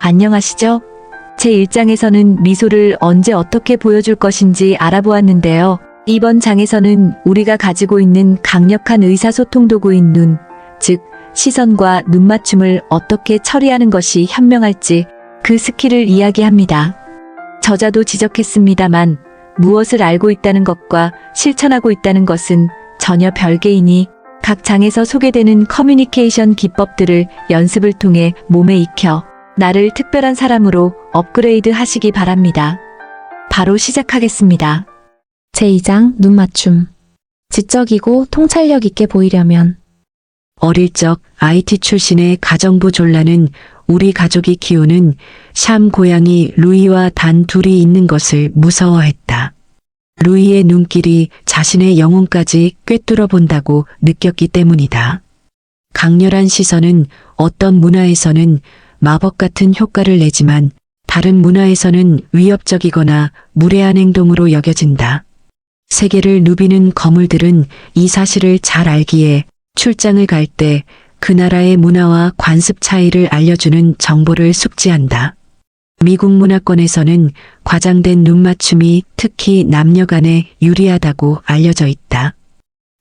안녕하시죠? 제 일장에서는 미소를 언제 어떻게 보여줄 것인지 알아보았는데요. 이번 장에서는 우리가 가지고 있는 강력한 의사소통 도구인 눈, 즉 시선과 눈맞춤을 어떻게 처리하는 것이 현명할지 그 스킬을 이야기합니다. 저자도 지적했습니다만 무엇을 알고 있다는 것과 실천하고 있다는 것은 전혀 별개이니 각 장에서 소개되는 커뮤니케이션 기법들을 연습을 통해 몸에 익혀 나를 특별한 사람으로 업그레이드 하시기 바랍니다. 바로 시작하겠습니다. 제2장 눈맞춤. 지적이고 통찰력 있게 보이려면 어릴 적 IT 출신의 가정부 졸라는 우리 가족이 키우는 샴 고양이 루이와 단 둘이 있는 것을 무서워했다. 루이의 눈길이 자신의 영혼까지 꿰뚫어 본다고 느꼈기 때문이다. 강렬한 시선은 어떤 문화에서는 마법 같은 효과를 내지만 다른 문화에서는 위협적이거나 무례한 행동으로 여겨진다. 세계를 누비는 거물들은 이 사실을 잘 알기에 출장을 갈 때 그 나라의 문화와 관습 차이를 알려주는 정보를 숙지한다. 미국 문화권에서는 과장된 눈맞춤이 특히 남녀 간에 유리하다고 알려져 있다.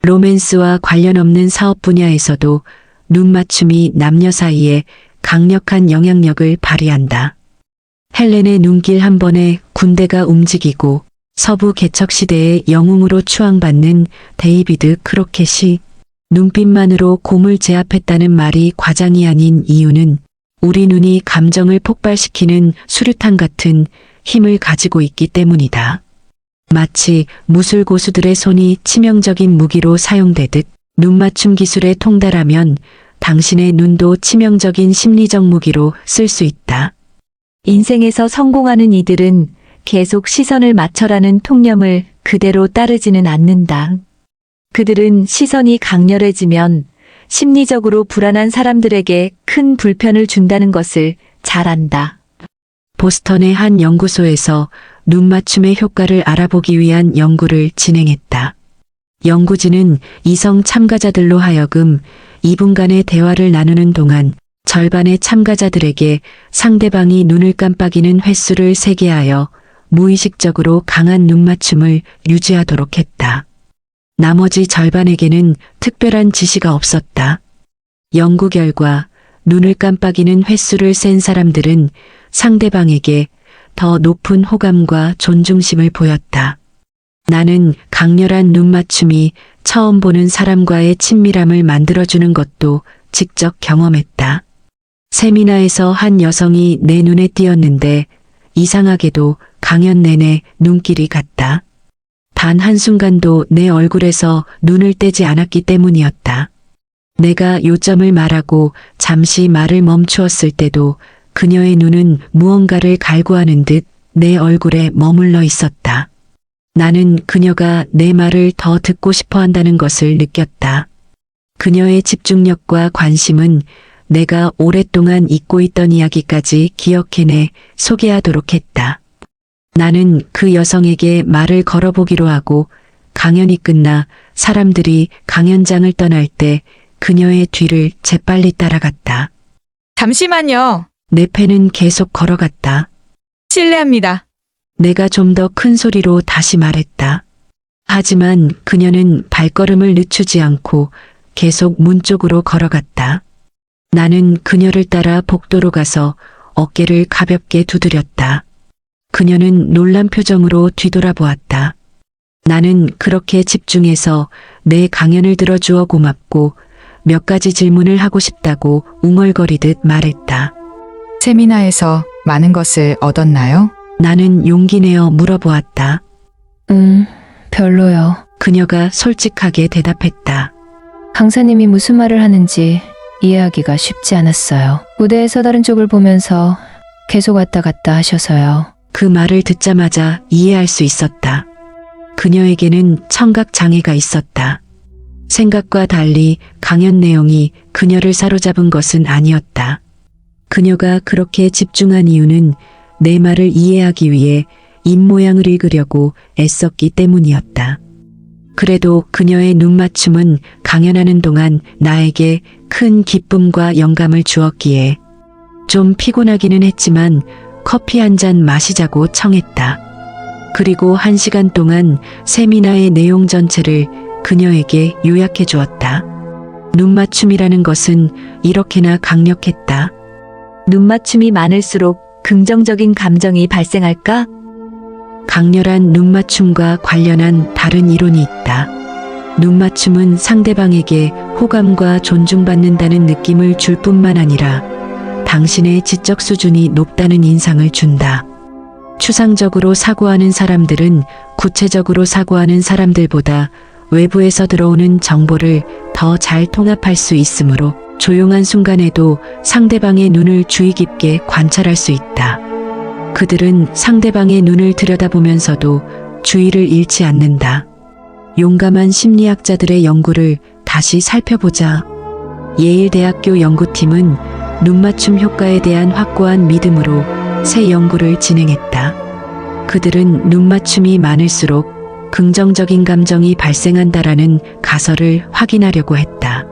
로맨스와 관련 없는 사업 분야에서도 눈맞춤이 남녀 사이에 강력한 영향력을 발휘한다. 헬렌의 눈길 한 번에 군대가 움직이고 서부 개척 시대의 영웅으로 추앙받는 데이비드 크로켓이 눈빛만으로 곰을 제압했다는 말이 과장이 아닌 이유는 우리 눈이 감정을 폭발시키는 수류탄 같은 힘을 가지고 있기 때문이다. 마치 무술 고수들의 손이 치명적인 무기로 사용되듯 눈맞춤 기술에 통달하면 당신의 눈도 치명적인 심리적 무기로 쓸 수 있다. 인생에서 성공하는 이들은 계속 시선을 맞춰라는 통념을 그대로 따르지는 않는다. 그들은 시선이 강렬해지면 심리적으로 불안한 사람들에게 큰 불편을 준다는 것을 잘 안다. 보스턴의 한 연구소에서 눈맞춤의 효과를 알아보기 위한 연구를 진행했다. 연구진은 이성 참가자들로 하여금 2분간의 대화를 나누는 동안 절반의 참가자들에게 상대방이 눈을 깜빡이는 횟수를 세게 하여 무의식적으로 강한 눈맞춤을 유지하도록 했다. 나머지 절반에게는 특별한 지시가 없었다. 연구 결과 눈을 깜빡이는 횟수를 센 사람들은 상대방에게 더 높은 호감과 존중심을 보였다. 나는 강렬한 눈맞춤이 처음 보는 사람과의 친밀함을 만들어주는 것도 직접 경험했다. 세미나에서 한 여성이 내 눈에 띄었는데 이상하게도 강연 내내 눈길이 갔다. 단 한순간도 내 얼굴에서 눈을 떼지 않았기 때문이었다. 내가 요점을 말하고 잠시 말을 멈추었을 때도 그녀의 눈은 무언가를 갈구하는 듯 내 얼굴에 머물러 있었다. 나는 그녀가 내 말을 더 듣고 싶어 한다는 것을 느꼈다. 그녀의 집중력과 관심은 내가 오랫동안 잊고 있던 이야기까지 기억해내 소개하도록 했다. 나는 그 여성에게 말을 걸어보기로 하고 강연이 끝나 사람들이 강연장을 떠날 때 그녀의 뒤를 재빨리 따라갔다. 잠시만요. 내 팬은 계속 걸어갔다. 실례합니다. 내가 좀 더 큰 소리로 다시 말했다. 하지만 그녀는 발걸음을 늦추지 않고 계속 문 쪽으로 걸어갔다. 나는 그녀를 따라 복도로 가서 어깨를 가볍게 두드렸다. 그녀는 놀란 표정으로 뒤돌아보았다. 나는 그렇게 집중해서 내 강연을 들어주어 고맙고 몇 가지 질문을 하고 싶다고 웅얼거리듯 말했다. 세미나에서 많은 것을 얻었나요? 나는 용기 내어 물어보았다. 별로요. 그녀가 솔직하게 대답했다. 강사님이 무슨 말을 하는지 이해하기가 쉽지 않았어요. 무대에서 다른 쪽을 보면서 계속 왔다 갔다 하셔서요. 그 말을 듣자마자 이해할 수 있었다. 그녀에게는 청각 장애가 있었다. 생각과 달리 강연 내용이 그녀를 사로잡은 것은 아니었다. 그녀가 그렇게 집중한 이유는 내 말을 이해하기 위해 입모양을 읽으려고 애썼기 때문이었다. 그래도 그녀의 눈맞춤은 강연하는 동안 나에게 큰 기쁨과 영감을 주었기에 좀 피곤하기는 했지만 커피 한 잔 마시자고 청했다. 그리고 1시간 동안 세미나의 내용 전체를 그녀에게 요약해 주었다. 눈맞춤이라는 것은 이렇게나 강력했다. 눈맞춤이 많을수록 긍정적인 감정이 발생할까? 강렬한 눈맞춤과 관련한 다른 이론이 있다. 눈맞춤은 상대방에게 호감과 존중받는다는 느낌을 줄 뿐만 아니라 당신의 지적 수준이 높다는 인상을 준다. 추상적으로 사고하는 사람들은 구체적으로 사고하는 사람들보다 외부에서 들어오는 정보를 더 잘 통합할 수 있으므로 조용한 순간에도 상대방의 눈을 주의 깊게 관찰할 수 있다. 그들은 상대방의 눈을 들여다보면서도 주의를 잃지 않는다. 용감한 심리학자들의 연구를 다시 살펴보자. 예일대학교 연구팀은 눈맞춤 효과에 대한 확고한 믿음으로 새 연구를 진행했다. 그들은 눈맞춤이 많을수록 긍정적인 감정이 발생한다라는 가설을 확인하려고 했다.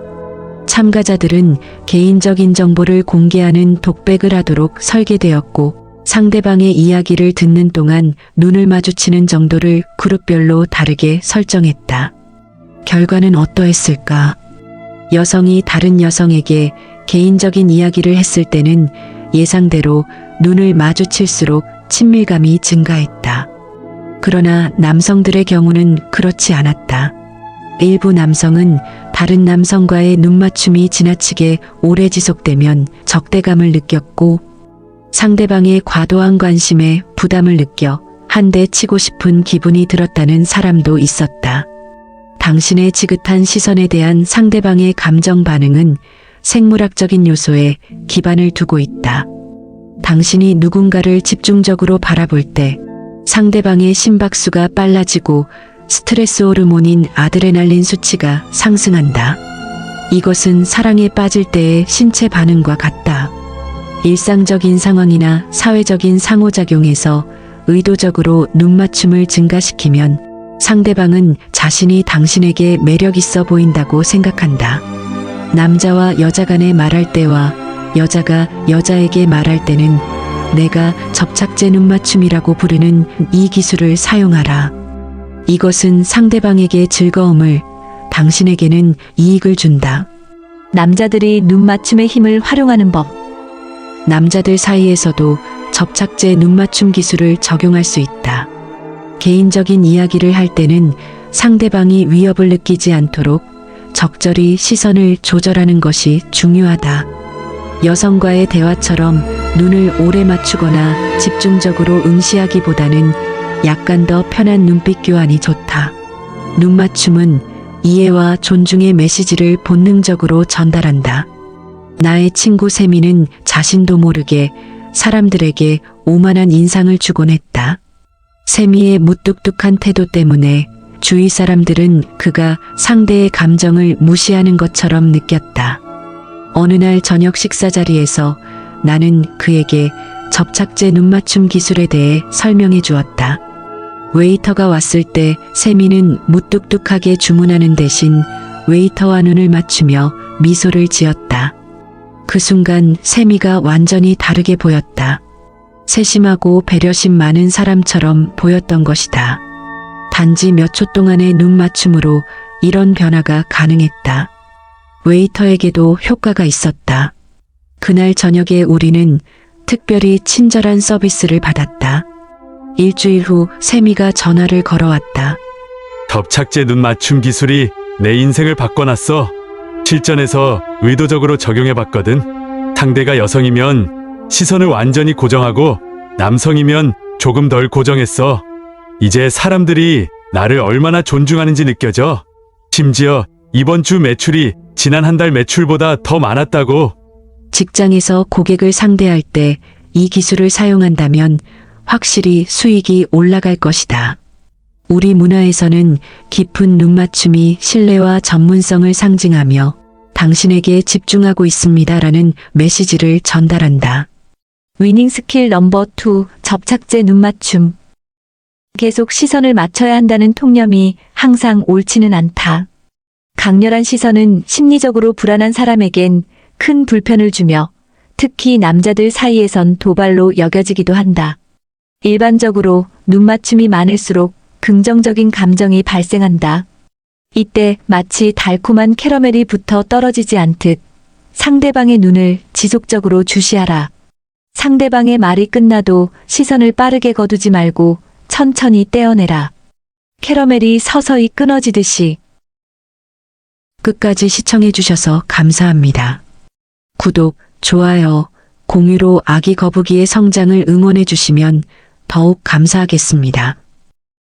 참가자들은 개인적인 정보를 공개하는 독백을 하도록 설계되었고, 상대방의 이야기를 듣는 동안 눈을 마주치는 정도를 그룹별로 다르게 설정했다. 결과는 어떠했을까? 여성이 다른 여성에게 개인적인 이야기를 했을 때는 예상대로 눈을 마주칠수록 친밀감이 증가했다. 그러나 남성들의 경우는 그렇지 않았다. 일부 남성은 다른 남성과의 눈맞춤이 지나치게 오래 지속되면 적대감을 느꼈고, 상대방의 과도한 관심에 부담을 느껴 한 대 치고 싶은 기분이 들었다는 사람도 있었다. 당신의 지긋한 시선에 대한 상대방의 감정 반응은 생물학적인 요소에 기반을 두고 있다. 당신이 누군가를 집중적으로 바라볼 때 상대방의 심박수가 빨라지고 스트레스 호르몬인 아드레날린 수치가 상승한다. 이것은 사랑에 빠질 때의 신체 반응과 같다. 일상적인 상황이나 사회적인 상호작용에서 의도적으로 눈맞춤을 증가시키면 상대방은 자신이 당신에게 매력 있어 보인다고 생각한다. 남자와 여자 간에 말할 때와 여자가 여자에게 말할 때는 내가 접착제 눈맞춤이라고 부르는 이 기술을 사용하라. 이것은 상대방에게 즐거움을, 당신에게는 이익을 준다. 남자들이 눈맞춤의 힘을 활용하는 법. 남자들 사이에서도 접착제 눈맞춤 기술을 적용할 수 있다. 개인적인 이야기를 할 때는 상대방이 위협을 느끼지 않도록 적절히 시선을 조절하는 것이 중요하다. 여성과의 대화처럼 눈을 오래 맞추거나 집중적으로 응시하기보다는 약간 더 편한 눈빛 교환이 좋다. 눈맞춤은 이해와 존중의 메시지를 본능적으로 전달한다. 나의 친구 세미는 자신도 모르게 사람들에게 오만한 인상을 주곤 했다. 세미의 무뚝뚝한 태도 때문에 주위 사람들은 그가 상대의 감정을 무시하는 것처럼 느꼈다. 어느 날 저녁 식사 자리에서 나는 그에게 접착제 눈맞춤 기술에 대해 설명해 주었다. 웨이터가 왔을 때 세미는 무뚝뚝하게 주문하는 대신 웨이터와 눈을 맞추며 미소를 지었다. 그 순간 세미가 완전히 다르게 보였다. 세심하고 배려심 많은 사람처럼 보였던 것이다. 단지 몇 초 동안의 눈 맞춤으로 이런 변화가 가능했다. 웨이터에게도 효과가 있었다. 그날 저녁에 우리는 특별히 친절한 서비스를 받았다. 일주일 후 세미가 전화를 걸어왔다. 접착제 눈 맞춤 기술이 내 인생을 바꿔놨어. 실전에서 의도적으로 적용해봤거든. 상대가 여성이면 시선을 완전히 고정하고 남성이면 조금 덜 고정했어. 이제 사람들이 나를 얼마나 존중하는지 느껴져. 심지어 이번 주 매출이 지난 한 달 매출보다 더 많았다고. 직장에서 고객을 상대할 때 이 기술을 사용한다면 확실히 수익이 올라갈 것이다. 우리 문화에서는 깊은 눈맞춤이 신뢰와 전문성을 상징하며 당신에게 집중하고 있습니다라는 메시지를 전달한다. 위닝 스킬 넘버 2, 접착제 눈맞춤. 계속 시선을 맞춰야 한다는 통념이 항상 옳지는 않다. 강렬한 시선은 심리적으로 불안한 사람에겐 큰 불편을 주며 특히 남자들 사이에선 도발로 여겨지기도 한다. 일반적으로 눈맞춤이 많을수록 긍정적인 감정이 발생한다. 이때 마치 달콤한 캐러멜이 붙어 떨어지지 않듯 상대방의 눈을 지속적으로 주시하라. 상대방의 말이 끝나도 시선을 빠르게 거두지 말고 천천히 떼어내라. 캐러멜이 서서히 끊어지듯이. 끝까지 시청해주셔서 감사합니다. 구독, 좋아요, 공유로 아기 거북이의 성장을 응원해주시면 더욱 감사하겠습니다.